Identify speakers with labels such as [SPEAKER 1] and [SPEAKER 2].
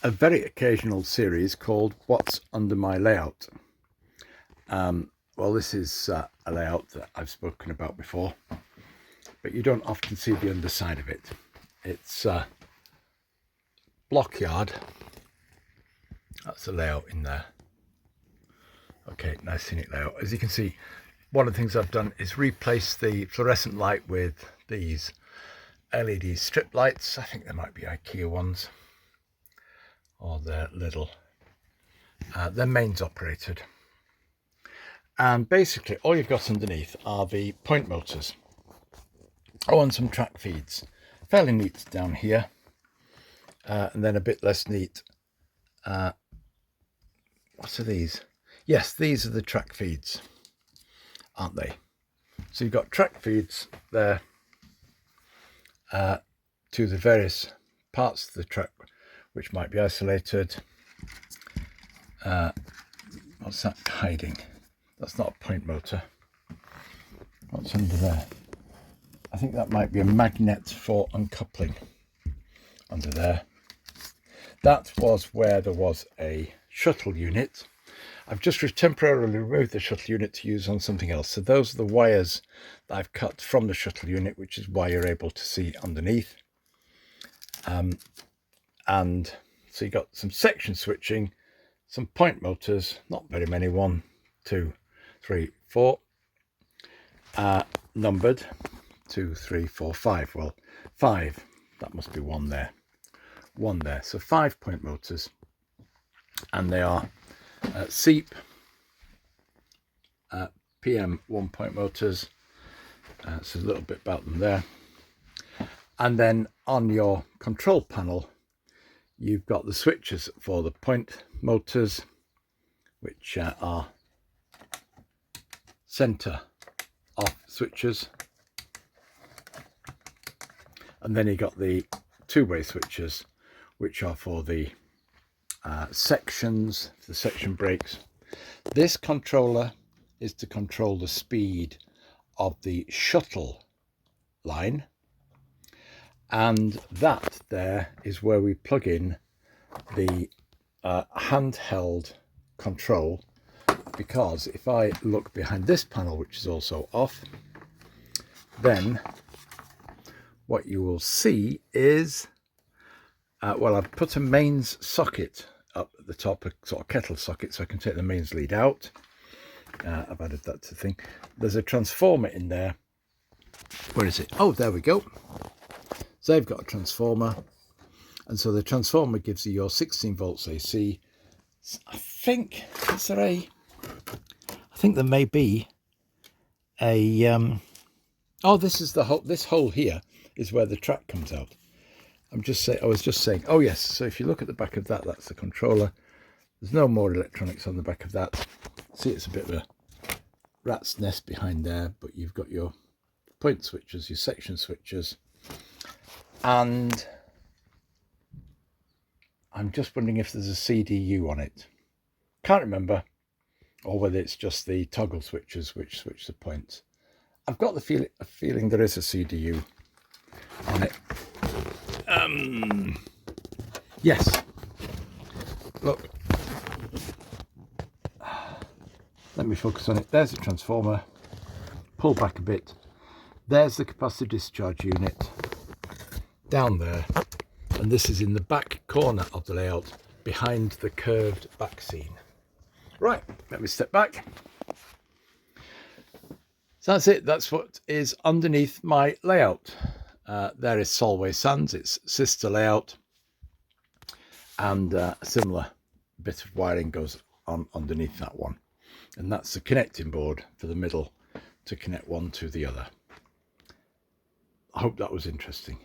[SPEAKER 1] a very occasional series called What's Under My Layout. Well, this is a layout that I've spoken about before, but you don't often see the underside of it. It's Blockyard. That's the layout in there. Okay, nice scenic layout. As you can see, one of the things I've done is replace the fluorescent light with these LED strip lights. I think they might be IKEA ones, or they're little. They're mains operated. And basically all you've got underneath are the point motors. Oh, and some track feeds. Fairly neat down here. And then a bit less neat. What are these? Yes, these are the track feeds, aren't they? So you've got track feeds there to the various parts of the track which might be isolated. What's that hiding? That's not a point motor. What's under there? I think that might be a magnet for uncoupling under there. That was where there was a shuttle unit. I've just temporarily removed the shuttle unit to use on something else. So those are the wires that I've cut from the shuttle unit, which is why you're able to see underneath. And so you got some section switching, some point motors, not very many, 1, 2, 3, 4, numbered 2, 3, 4, 5. Well, 5, that must be one there. So 5 point motors, and they are SEEP PM 1 point motors. So a little bit about them there. And then on your control panel, you've got the switches for the point motors, which are center off switches. And then you got the two-way switches, which are for the sections, the section brakes. This controller is to control the speed of the shuttle line, and that there is where we plug in the handheld control, because if I look behind this panel, which is also off, then what you will see is well, I've put a mains socket up at the top, a sort of kettle socket, so I can take the mains lead out. I've added that to the thing. There's a transformer in there. Where is it? Oh, there we go. So they've got a transformer, and so the transformer gives you your 16 volts AC. I think I think there may be a oh, this is the hole. This hole here is where the track comes out. I was just saying, oh yes, so if you look at the back of that, that's the controller. There's no more electronics on the back of that. See, it's a bit of a rat's nest behind there, but you've got your point switches, your section switches, and I'm just wondering if there's a CDU on it. Can't remember, or whether it's just the toggle switches which switch the points. I've got the feeling there is a CDU on it. Yes, look, let me focus on it. There's the transformer. Pull back a bit. There's the capacitor discharge unit down there, and this is in the back corner of the layout behind the curved back scene. Right, let me step back. So that's it. That's what is underneath my layout. There is Solway Sands, its sister layout, and a similar bit of wiring goes on underneath that one, and that's the connecting board for the middle to connect one to the other. I hope that was interesting.